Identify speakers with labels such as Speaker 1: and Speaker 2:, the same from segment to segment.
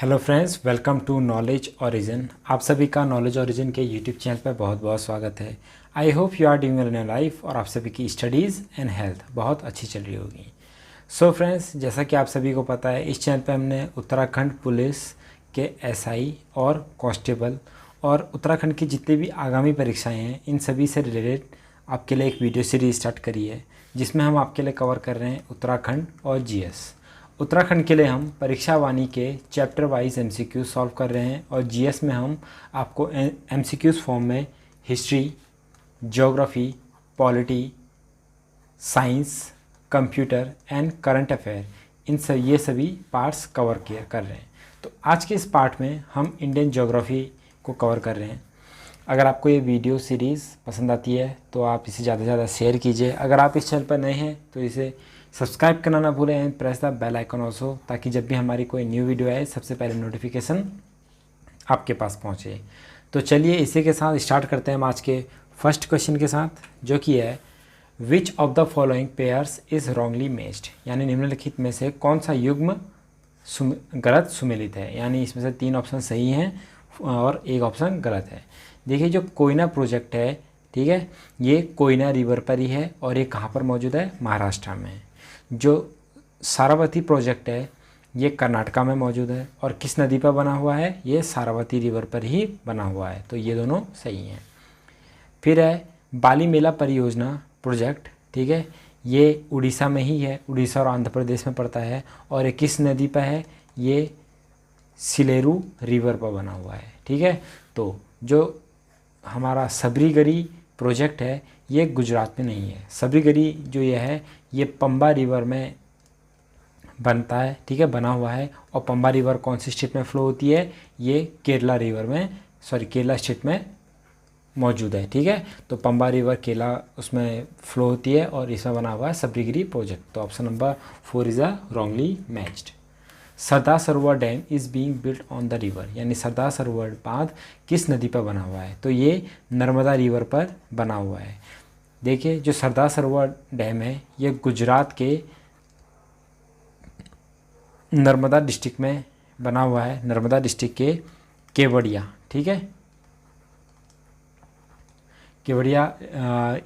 Speaker 1: Hello friends, welcome to Knowledge Origin. आप सभी का नॉलेज ओरिजिन के यूट्यूब चैनल पर बहुत बहुत स्वागत है। I hope you are doing well in your life और आप सभी की स्टडीज़ एंड हेल्थ बहुत अच्छी चल रही होगी। सो फ्रेंड्स, जैसा कि आप सभी को पता है, इस चैनल पर हमने उत्तराखंड पुलिस के एसआई और कांस्टेबल और उत्तराखंड की जितनी भी आगामी परीक्षाएँ हैं इन सभी से रिलेटेड आपके लिए एक वीडियो सीरीज स्टार्ट करी है, जिसमें हम आपके लिए कवर कर रहे हैं उत्तराखंड और जीएस। उत्तराखंड के लिए हम परीक्षा वाणी के चैप्टर वाइज एमसीक्यू सॉल्व कर रहे हैं और जीएस में हम आपको एमसीक्यूज फॉर्म में history, geography, polity, science, computer and current affair ये सभी पार्ट्स कवर कर रहे हैं। तो आज के इस पार्ट में हम इंडियन ज्योग्राफी को कवर कर रहे हैं। अगर आपको ये वीडियो सीरीज़ पसंद आती है तो आप इसे ज़्यादा से ज़्यादा शेयर कीजिए। अगर आप इस चैनल पर नए हैं तो इसे सब्सक्राइब करना ना भूलें and press the bell icon also, ताकि जब भी हमारी कोई न्यू वीडियो आए सबसे पहले नोटिफिकेशन आपके पास पहुंचे। तो चलिए इसी के साथ स्टार्ट करते हैं हम आज के फर्स्ट क्वेश्चन के साथ, जो कि है which of the following pairs is wrongly matched, यानी निम्नलिखित में से कौन सा युग्म गलत सुमेलित है। यानी इसमें से 3 ऑप्शन सही हैं और 1 ऑप्शन गलत है। देखिए, जो कोयना प्रोजेक्ट है, ठीक है, ये कोयना रिवर पर ही है और ये कहाँ पर मौजूद है? महाराष्ट्र में। जो सारावती प्रोजेक्ट है ये कर्नाटका में मौजूद है और किस नदी पर बना हुआ है? ये सारावती रिवर पर ही बना हुआ है, तो ये दोनों सही हैं। फिर है बाली मेला परियोजना प्रोजेक्ट, ठीक है, ये उड़ीसा में ही है, उड़ीसा और आंध्र प्रदेश में पड़ता है और ये किस नदी पर है? ये सिलेरू रिवर पर बना हुआ है, ठीक है। तो जो हमारा सबरीगरी प्रोजेक्ट है ये गुजरात में नहीं है। सबरीगरी जो ये है ये पंबा रिवर में बनता है, ठीक है, बना हुआ है। और पंबा रिवर कौन सी स्टेट में फ्लो होती है? ये केरला स्टेट में मौजूद है, ठीक है। तो पंबा रिवर केरला उसमें फ्लो होती है और इसमें बना हुआ है सबरीगरी प्रोजेक्ट। तो option number 4 is a wrongly matched. Sardar Sarovar dam is being built on the river, यानी सरदार सरोवर बांध किस नदी पर बना हुआ है? तो ये नर्मदा रिवर पर बना हुआ है। देखिए, जो सरदार सरोवर डैम है ये गुजरात के नर्मदा डिस्ट्रिक्ट में बना हुआ है, नर्मदा डिस्ट्रिक्ट के केवड़िया, ठीक है। केवड़िया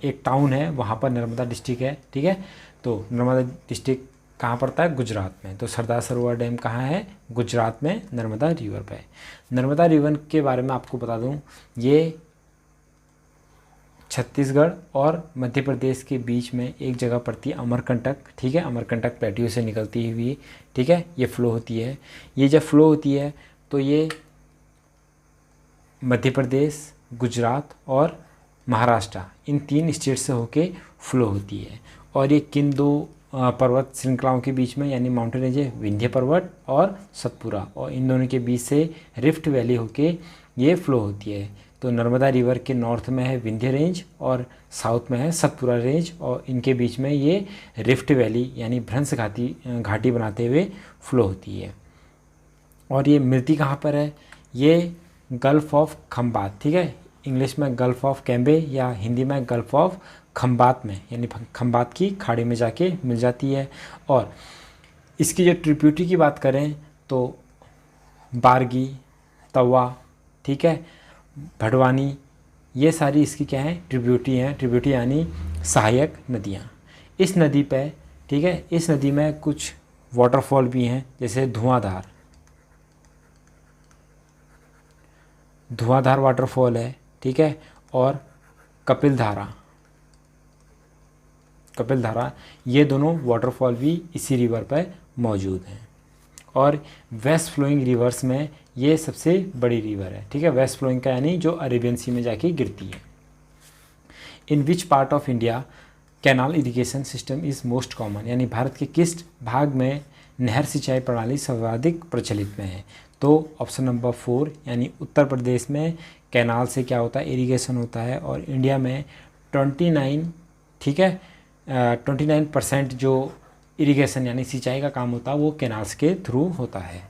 Speaker 1: एक टाउन है, वहाँ पर नर्मदा डिस्ट्रिक्ट है, ठीक है। तो नर्मदा डिस्ट्रिक्ट कहाँ पड़ता है? गुजरात में। तो सरदार सरोवर डैम कहाँ है? गुजरात में, नर्मदा रिवर पे। नर्मदा रिवर के बारे में आपको बता दूँ, ये छत्तीसगढ़ और मध्य प्रदेश के बीच में एक जगह पड़ती है, अमरकंटक, ठीक है। अमरकंटक प्लेट्यू से निकलती हुई, ठीक है, ये फ़्लो होती है। ये जब फ्लो होती है तो ये मध्य प्रदेश, गुजरात और महाराष्ट्र इन 3 स्टेट से होके फ्लो होती है। और ये किन 2 पर्वत श्रृंखलाओं के बीच में, यानी माउंटेन रेंज है, विंध्य पर्वत और सतपुरा, और इन दोनों के बीच से रिफ्ट वैली होके ये फ्लो होती है। तो नर्मदा रिवर के नॉर्थ में है विंध्य रेंज और साउथ में है सतपुरा रेंज, और इनके बीच में ये रिफ्ट वैली यानी भ्रंश घाटी बनाते हुए फ्लो होती है। और ये मिलती कहाँ पर है? ये गल्फ़ ऑफ खंबात, ठीक है, इंग्लिश में गल्फ़ ऑफ कैम्बे या हिंदी में गल्फ़ ऑफ खंबात में, यानी खंबात की खाड़ी में जाके मिल जाती है। और इसकी जो ट्रिब्यूटरी की बात करें तो बारगी, तवा, ठीक है, भड़वानी, ये सारी इसकी क्या है? ट्रिब्यूटरी हैं। ट्रिब्यूटरी यानी सहायक नदियाँ। इस नदी पे, ठीक है, इस नदी में कुछ वाटरफॉल भी हैं, जैसे धुआंधार वाटरफॉल है, ठीक है, और कपिलधारा, ये दोनों वाटरफॉल भी इसी रिवर पर मौजूद हैं। और वेस्ट फ्लोइंग रिवर्स में ये सबसे बड़ी रिवर है, ठीक है। वेस्ट फ्लोइंग का यानी जो अरेबियन सी में जाके गिरती है। In which part of India canal irrigation system is most common, यानी भारत के किस भाग में नहर सिंचाई प्रणाली सर्वाधिक प्रचलित में है? तो ऑप्शन नंबर 4 यानी उत्तर प्रदेश में कैनाल से क्या होता है? इरिगेशन होता है। और इंडिया में 29, ठीक है, 29% जो इरिगेशन यानी सिंचाई का काम होता है वो कैनाल्स के थ्रू होता है।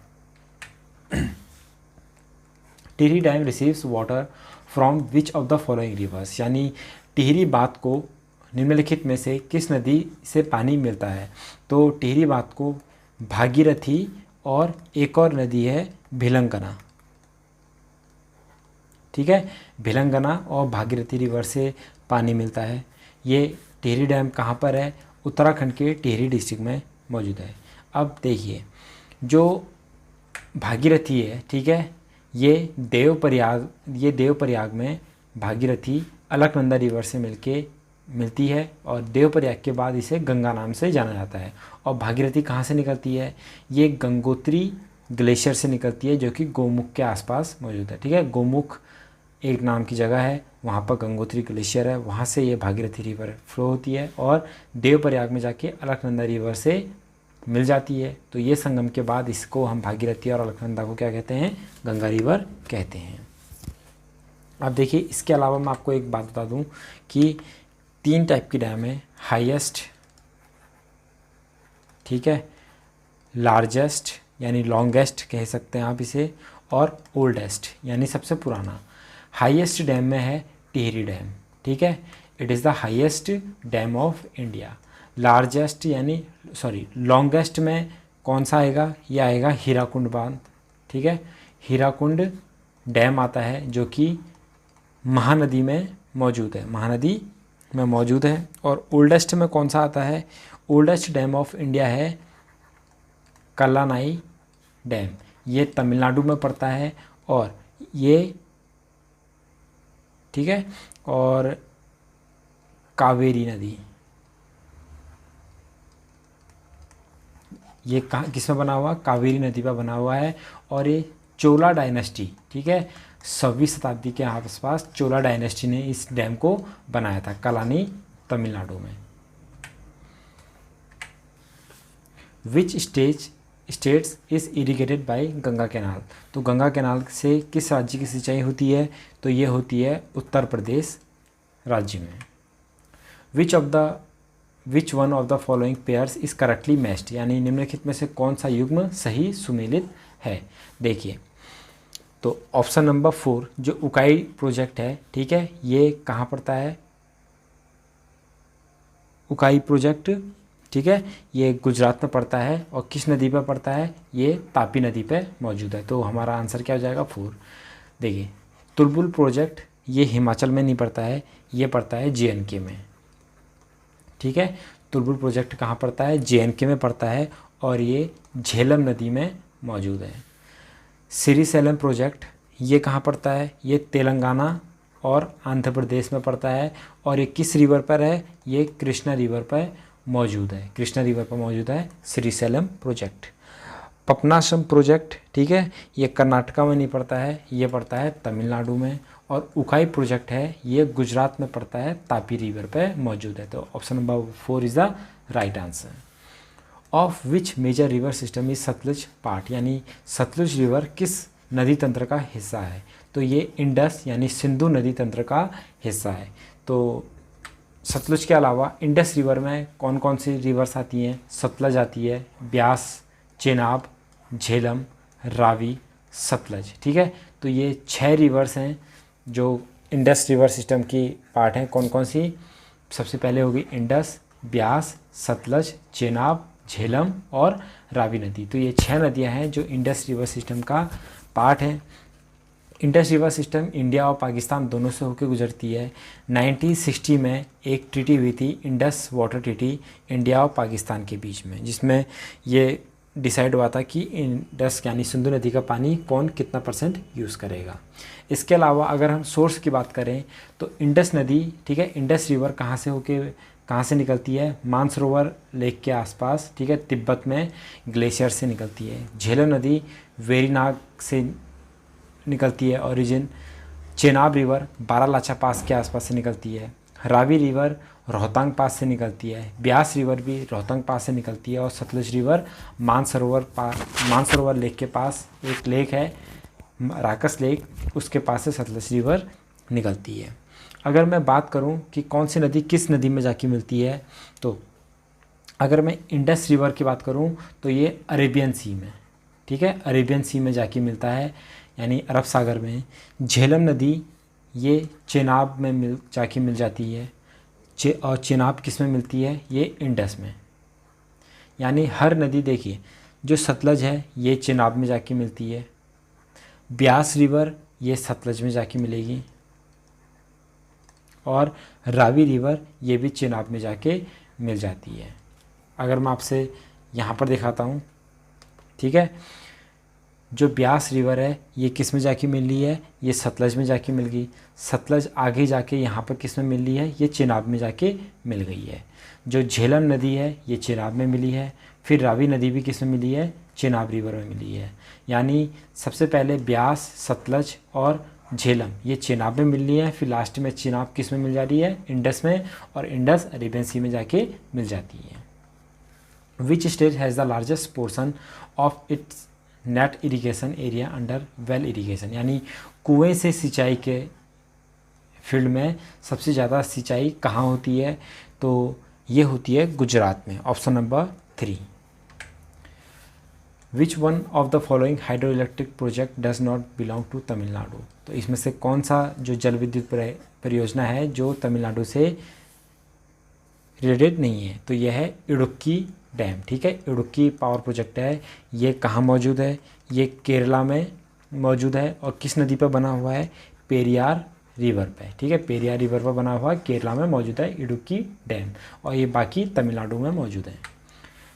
Speaker 1: Tehri dam receives water from which of the following rivers, यानी टिहरी बांध को निम्नलिखित में से किस नदी से पानी मिलता है? तो टिहरी बांध को भागीरथी और एक और नदी है भिलंगना, ठीक है, भिलंगना और भागीरथी रिवर से पानी मिलता है। ये टिहरी डैम कहाँ पर है? उत्तराखंड के टिहरी डिस्ट्रिक्ट में मौजूद है। अब देखिए, जो भागीरथी है, ठीक है, ये देवप्रयाग में भागीरथी अलकनंदा रिवर से मिलती है और देवप्रयाग के बाद इसे गंगा नाम से जाना जाता है। और भागीरथी कहाँ से निकलती है? ये गंगोत्री ग्लेशियर से निकलती है, जो कि गोमुख के आसपास मौजूद है, ठीक है। गोमुख एक नाम की जगह है, वहाँ पर गंगोत्री ग्लेशियर है, वहाँ से ये भागीरथी रिवर फ्लो होती है और देवप्रयाग में जाके अलकनंदा रिवर से मिल जाती है। तो ये संगम के बाद इसको हम भागीरथी और अलकनंदा को क्या कहते हैं? गंगा रिवर कहते हैं। अब देखिए, इसके अलावा मैं आपको एक बात बता दूं कि 3 टाइप की डैम है। हाईएस्ट, ठीक है, लार्जेस्ट यानी लॉन्गेस्ट कह सकते हैं आप इसे, और ओल्डेस्ट यानी सबसे पुराना। हाईएस्ट डैम में है टिहरी डैम, ठीक है, it is the highest dam of India. Largest यानी लॉन्गेस्ट में कौन सा आएगा? ये आएगा हीराकुंड बांध, ठीक है, हीराकुंड डैम आता है, जो कि महानदी में मौजूद है, और ओल्डेस्ट में कौन सा आता है? ओल्डेस्ट डैम ऑफ इंडिया है कल्लानाई डैम, ये तमिलनाडु में पड़ता है, और ये, ठीक है, और कावेरी नदी, ये कहाँ किस में बना हुआ? कावेरी नदी पर बना हुआ है। और ये चोला डायनेस्टी, ठीक है, 26वीं शताब्दी के आसपास चोला डायनेस्टी ने इस डैम को बनाया था, कलानी तमिलनाडु में। Which states is irrigated by Ganga canal? तो गंगा कैनाल से किस राज्य की सिंचाई होती है? तो ये होती है उत्तर प्रदेश राज्य में। विच one of the following pairs is correctly matched? यानी निम्नलिखित में से कौन सा युग्म सही सुमेलित है? देखिए, तो ऑप्शन नंबर 4 जो उकाई प्रोजेक्ट है, ठीक है, ये कहाँ पड़ता है? उकाई प्रोजेक्ट, ठीक है, ये गुजरात में पड़ता है। और किस नदी पर पड़ता है? ये तापी नदी पे मौजूद है। तो हमारा आंसर क्या हो जाएगा? 4। देखिए, तुलबुल प्रोजेक्ट ये हिमाचल में नहीं पड़ता है, ये पड़ता है JNK में, ठीक है। तुलबुल प्रोजेक्ट कहाँ पड़ता है? JNK में पड़ता है, और ये झेलम नदी में मौजूद है। श्रीशैलम प्रोजेक्ट ये कहाँ पड़ता है? ये तेलंगाना और आंध्र प्रदेश में पड़ता है। और ये किस रिवर पर है? ये कृष्णा रिवर पर मौजूद है श्रीशैलम प्रोजेक्ट। पपनासम प्रोजेक्ट, ठीक है, ये कर्नाटका में नहीं पड़ता है, ये पड़ता है तमिलनाडु में। और उकाई प्रोजेक्ट है, ये गुजरात में पड़ता है, तापी रिवर पे मौजूद है। तो option number 4 is the right answer. Of which major river system is Sutlej part? यानी सतलुज रिवर किस नदी तंत्र का हिस्सा है? तो ये इंडस यानी सिंधु नदी तंत्र का हिस्सा है। तो सतलुज के अलावा इंडस रिवर में कौन कौन सी रिवर्स आती हैं? सतलज आती है, ब्यास, चेनाब, झेलम, रावी, सतलज, ठीक है। तो ये 6 रिवर्स हैं जो इंडस रिवर सिस्टम की पार्ट हैं। कौन कौन सी? सबसे पहले होगी इंडस, ब्यास, सतलज, चेनाब, झेलम और रावी नदी। तो ये 6 नदियां हैं जो इंडस रिवर सिस्टम का पार्ट हैं। इंडस रिवर सिस्टम इंडिया और पाकिस्तान दोनों से होकर गुजरती है। 1960 में एक ट्रीटी हुई थी, इंडस वाटर ट्रीटी, इंडिया और पाकिस्तान के बीच में, जिसमें ये डिसाइड हुआ था कि इंडस यानी सिंधु नदी का पानी कौन कितना % यूज़ करेगा। इसके अलावा अगर हम सोर्स की बात करें तो इंडस नदी, ठीक है, इंडस रिवर कहाँ से निकलती है? मानसरोवर लेक के आसपास, ठीक है, तिब्बत में ग्लेशियर से निकलती है। झेलम नदी वेरीनाग से निकलती है ओरिजिन। चेनाब रिवर बारालाचा पास के आसपास से निकलती है। रावी रिवर रोहतांग पास से निकलती है। ब्यास रिवर भी रोहतांग पास से निकलती है। और सतलुज रिवर मानसरोवर लेक के पास एक लेक है, राकस लेक, उसके पास से सतलुज रिवर निकलती है। अगर मैं बात करूं कि कौन सी नदी किस नदी में जाके मिलती है, तो अगर मैं इंडस रिवर की बात करूं तो ये अरेबियन सी में, ठीक है, अरेबियन सी में जाके मिलता है, यानी अरब सागर में। झेलम नदी ये चेनाब में जाके मिल जाती है। और चेनाब किस में मिलती है? ये इंडस में। यानी हर नदी, देखिए, जो सतलज है ये चेनाब में जाके मिलती है, ब्यास रिवर ये सतलज में जाके मिलेगी, और रावी रिवर ये भी चेनाब में जाके मिल जाती है। अगर मैं आपसे यहाँ पर दिखाता हूँ, ठीक है, जो ब्यास रिवर है ये किस में जाके मिल रही है, ये सतलज में जाके मिल गई। सतलज आगे जाके यहाँ पर किस में मिल रही है, ये चेनाब में जाके मिल गई है। जो झेलम नदी है ये चेनाब में मिली है। फिर रावी नदी भी किस में मिली है, चेनाब रिवर में मिली है। यानी सबसे पहले ब्यास, सतलज और झेलम ये चेनाब में मिल रही है, फिर लास्ट में चेनाब किस में मिल जा रही है, इंडस में, और इंडस अरेबियन सी में जाके मिल जाती है। Which state has the largest portion of its net irrigation area under well irrigation, यानी कुएं से सिंचाई के फील्ड में सबसे ज़्यादा सिंचाई कहाँ होती है, तो ये होती है गुजरात में। Option number 3। Which one of the following hydro electric project does not belong to Tamil Nadu, तो इसमें से कौन सा जो जल विद्युत परियोजना है जो तमिलनाडु से रिलेटेड नहीं है, तो यह है इडुक्की डैम। ठीक है, इडुक्की पावर प्रोजेक्ट है, ये कहाँ मौजूद है, ये केरला में मौजूद है, और किस नदी पर बना हुआ है, पेरियार रिवर पे। ठीक है, पेरियार रिवर पर बना हुआ है, केरला में मौजूद है इडुक्की डैम, और ये बाकी तमिलनाडु में मौजूद है।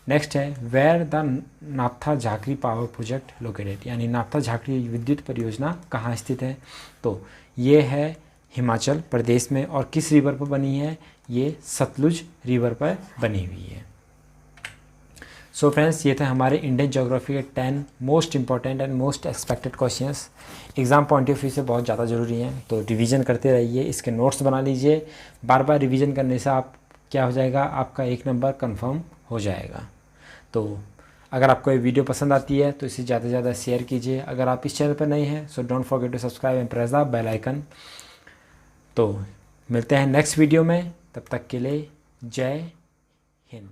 Speaker 1: नेक्स्ट है वेयर द नाप्था झाकरी पावर प्रोजेक्ट लोकेटेड, यानी नाप्था झाकरी विद्युत परियोजना कहाँ स्थित है, तो ये है हिमाचल प्रदेश में, और किस रिवर पर बनी है, ये सतलुज रिवर पर बनी हुई है। सो फ्रेंड्स, ये थे हमारे इंडियन ज्योग्राफी के 10 most important and most expected questions. Exam point of view से बहुत ज़्यादा ज़रूरी हैं, तो रिवीजन करते रहिए, इसके नोट्स बना लीजिए। बार बार रिवीजन करने से आप क्या हो जाएगा, आपका 1 नंबर कंफर्म हो जाएगा। तो अगर आपको ये वीडियो पसंद आती है तो इसे ज़्यादा से ज़्यादा शेयर कीजिए। अगर आप इस चैनल पर नए हैं so don't forget to subscribe and press the bell icon. तो मिलते हैं नेक्स्ट वीडियो में, तब तक के लिए जय हिंद।